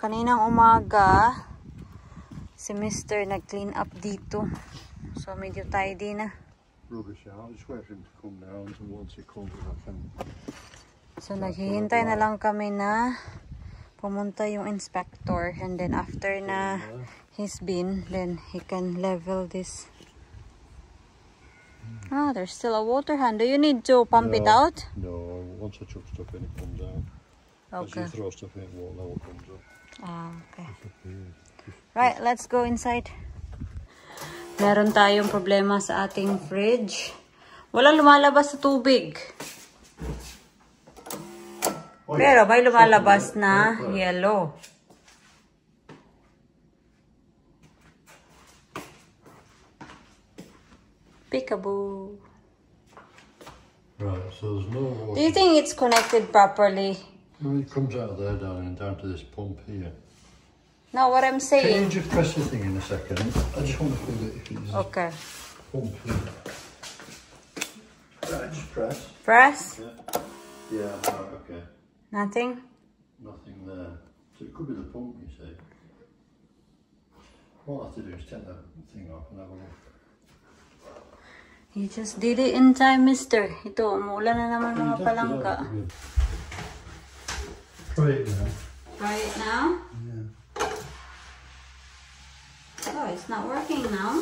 Kaninang umaga, si Mr. nag-clean up dito. So, medyo tidy na. Rubbish out. Just wait for him to come down, and once he comes, I can... So, naghihintay na lang kami na pumunta yung inspector. And then, after na he's been, then he can level this. Ah, there's still a water hand. Do you need to pump it out? No, once I chuck stuff in, it comes out. Okay. As you throw stuff in, it won't level comes up. Ah, okay. Right, let's go inside. Meron tayong problema sa ating fridge. Walang lumalabas sa tubig. Pero may lumalabas na yellow. Peekaboo. Right, so there's no water. Do you think it's connected properly? No, it comes out of there, darling, and down to this pump here. No, what I'm Can saying. you just press the thing in a second? I just want to feel it if it's Okay. pumping. Right, just press. Press? Yeah, right, okay. Nothing? Nothing there. So it could be the pump, you see. What I have to do is take that thing off and have a look. You just did it in time, mister. Ito, umuulan na naman mga palangka. Try it now. Try it now? Yeah. Oh, it's not working now.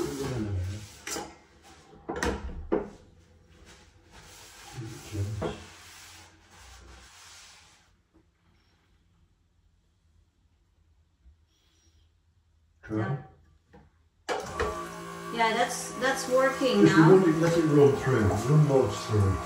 Try. Yeah, that's working now. Let it run through. Run loads through.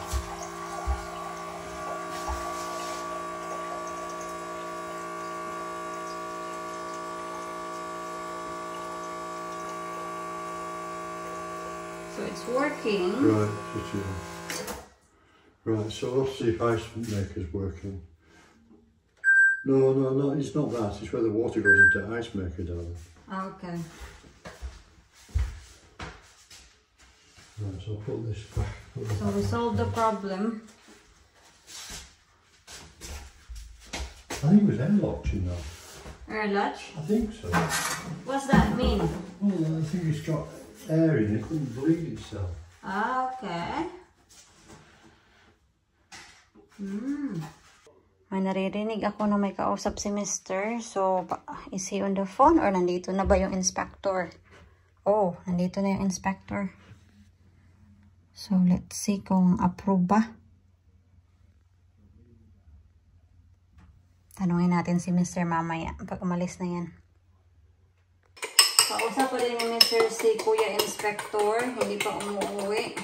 So it's working. Right, right, so let's see if ice maker's working. No, it's not that. It's where the water goes into ice maker, darling. Okay. Right, so I'll put this back. So we solved the problem. I think it was airlocked, you know. Air latch? I think so. What's that mean? Well, I think it's got air in it. It couldn't bleed itself. Okay. May naririnig ako na may kausap si Mr. So, is he on the phone or nandito na ba yung inspector? Oh, nandito na yung inspector. So, let's see kung approve ba. Tanungin natin si Mr. mamaya pag umalis na yan. Kausap pa rin ni Mr. si Kuya Inspector. Hindi pa umuwi.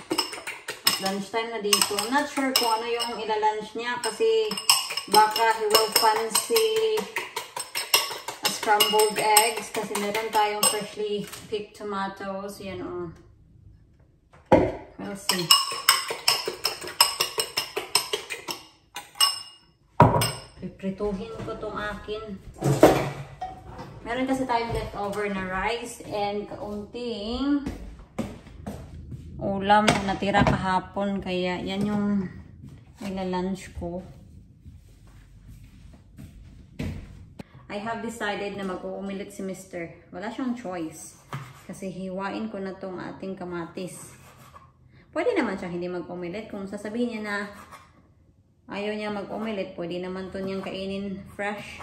Lunchtime na dito. I'm not sure kung ano yung ilalunch niya kasi baka he will fancy a scrambled eggs kasi meron tayong freshly picked tomatoes. Yan o. We'll see. Piprituhin ko tong akin. Meron kasi tayong leftover na rice and kaunting ulam na natira kahapon. Kaya yan yung ilalunch ko. I have decided na mag-uumilit si Mr. Wala siyang choice. Kasi hiwain ko na tong ating kamatis. Pwede naman siya hindi mag-umilit. Kung sasabihin niya na ayaw niya mag-omelette, pwede naman to niyang kainin fresh.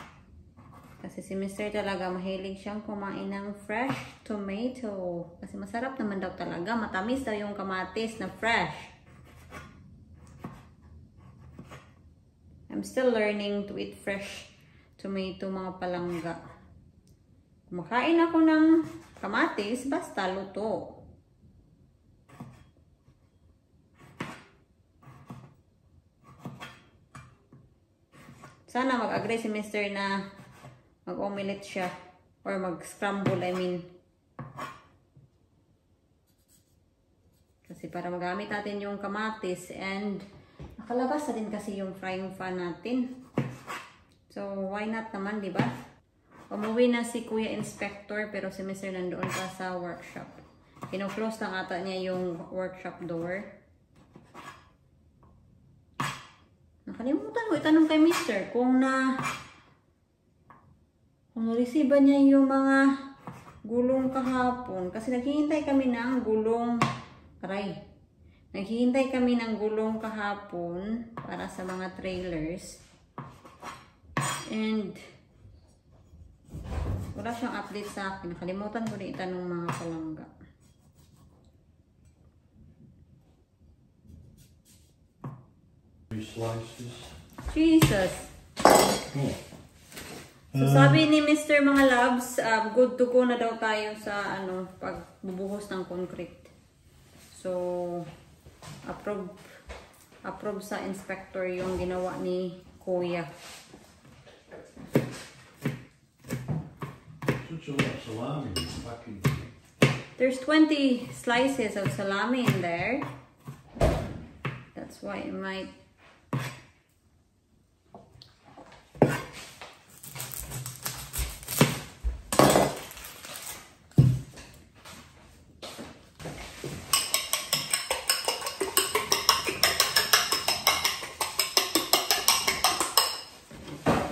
Kasi si Mr. talaga mahilig siyang kumain ng fresh tomato. Kasi masarap naman daw talaga. Matamis daw yung kamatis na fresh. I'm still learning to eat fresh tomato, mga palangga. Kumakain ako ng kamatis, basta luto. Sana mag-agree si Mr. na mag-omelette siya. Or mag-scramble, I mean. Kasi para magamit natin yung kamatis. And nakalabas na din kasi yung frying pan natin. So, why not naman, di ba? Umuwi na si Kuya Inspector pero si Mr. nandoon pa sa workshop. Kino-close lang ata niya yung workshop door. Nakalimutan ko itanong kay Mr. kung Kung na-receive niya yung mga gulong kahapon, kasi naghihintay kami ng gulong, naghihintay kami ng gulong kahapon para sa mga trailers. And wala siyang update sa akin. Nakalimutan ko na itanong mga palangga. Jesus. So sabi ni Mr. Mga Labs, good to go na daw tayo sa pagbubuhos ng concrete. So approve sa inspector yung ginawa ni Kuya. There's 20 slices of salami in there. That's why it might.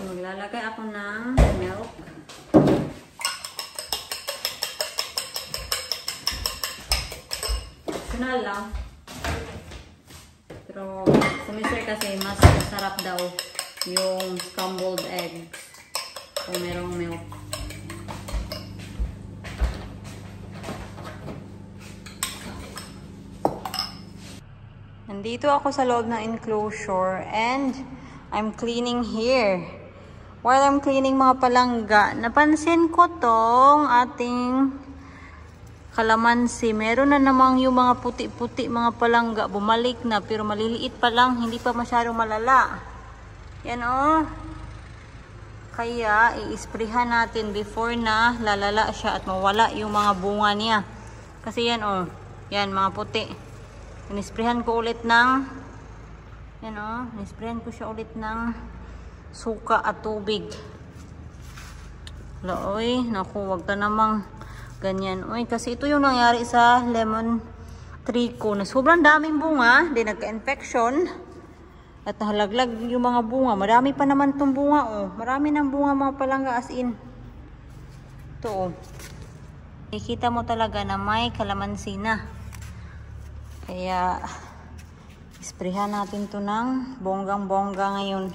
Maglalagay ako ng milk. Optional lang. Pero sa Mr. kasi mas masarap daw yung scrambled egg kung merong milk. Nandito ako sa loob ng enclosure and I'm cleaning here. While I'm cleaning mga palangga, napansin ko tong ating kalamansi. Meron na namang yung mga puti-puti mga palangga. Bumalik na pero maliliit pa lang. Hindi pa masyadong malala. Yan o. Kaya i-sprayhan natin before na lalala siya at mawala yung mga bunga niya. Kasi yan o. Yan mga puti. Inisprayhan ko ulit ng yan o. Inisprayhan ko siya ulit ng suka at tubig. Laoy, naku, wag ka namang ganyan. Uy, kasi ito yung nangyari sa lemon tree ko. Na sobrang daming bunga, di nagka-infection. At nahalaglag yung mga bunga. Marami pa naman itong bunga, oh. Marami ng bunga mga palangga as in. Ito, oh. Nakikita mo talaga na may kalamansi na. Kaya, isprayhan natin to ng bonggang-bongga ngayon.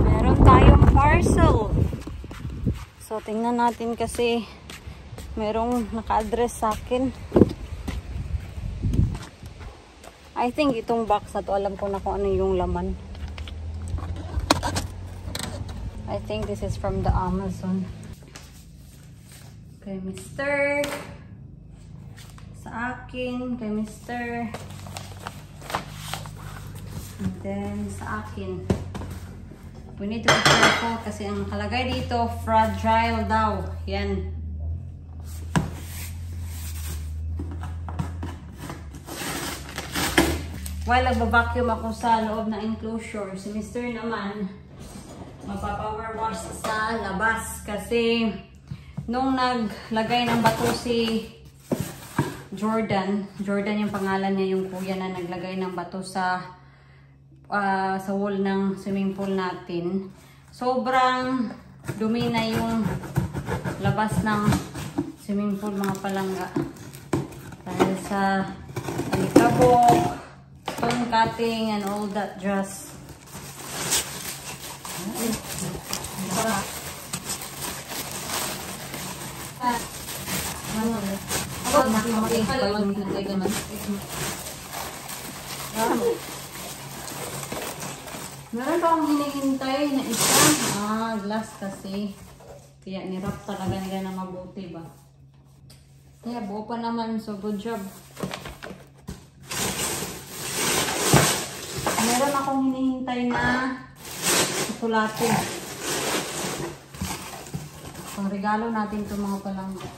Meron tayong parcel. So, tingnan natin kasi merong naka-address sa akin. I think itong box na to, alam ko na kung ano yung laman. I think this is from the Amazon. Kay Mr. Sa akin, kay Mr. And then sa akin. We need to be careful kasi ang nakalagay dito, fragile daw. Yan. While nagbabacuum ako sa loob na enclosure, si Mr. naman, magpa-power wash sa labas. Kasi, nung naglagay ng bato si Jordan yung pangalan niya, yung kuya na naglagay ng bato sa wall ng swimming pool natin. Sobrang dumi na yung labas ng swimming pool mga palangga. Dahil sa alikabok, stone cutting, and all that just. Meron pa akong hinihintay na isa. Glass kasi. Kaya nirap talaga nila na mabuti ba. Kaya buo pa naman. So, good job. Meron akong hinihintay na chocolate. Pang regalo natin itong mga palangga.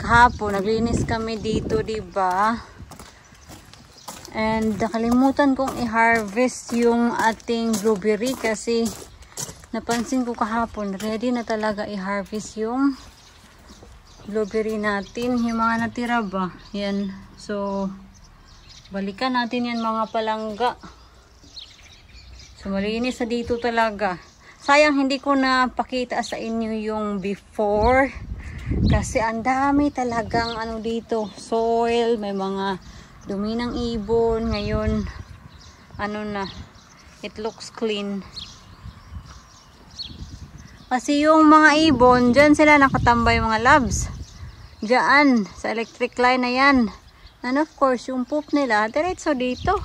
kahapon naglinis kami dito, diba? And nakalimutan kong i-harvest yung ating blueberry kasi napansin ko kahapon ready na talaga i-harvest yung blueberry natin. Yung mga natira ba? Yan. So, balikan natin yan mga palangga. So, malinis na dito talaga. Sayang hindi ko na pakita sa inyo yung before. Kasi ang dami talagang ano dito. Soil, may mga dumi ng ibon. Ngayon, ano na, it looks clean. Kasi yung mga ibon, dyan sila nakatambay mga loves. Diyan, sa electric line na yan. And of course, yung poop nila, diretso dito.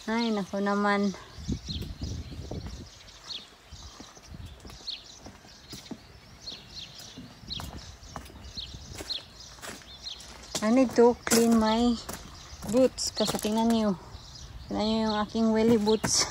Ay, naku naman. I need to clean my boots kasi tingnan nyo. Tingnan nyo yung aking welly boots.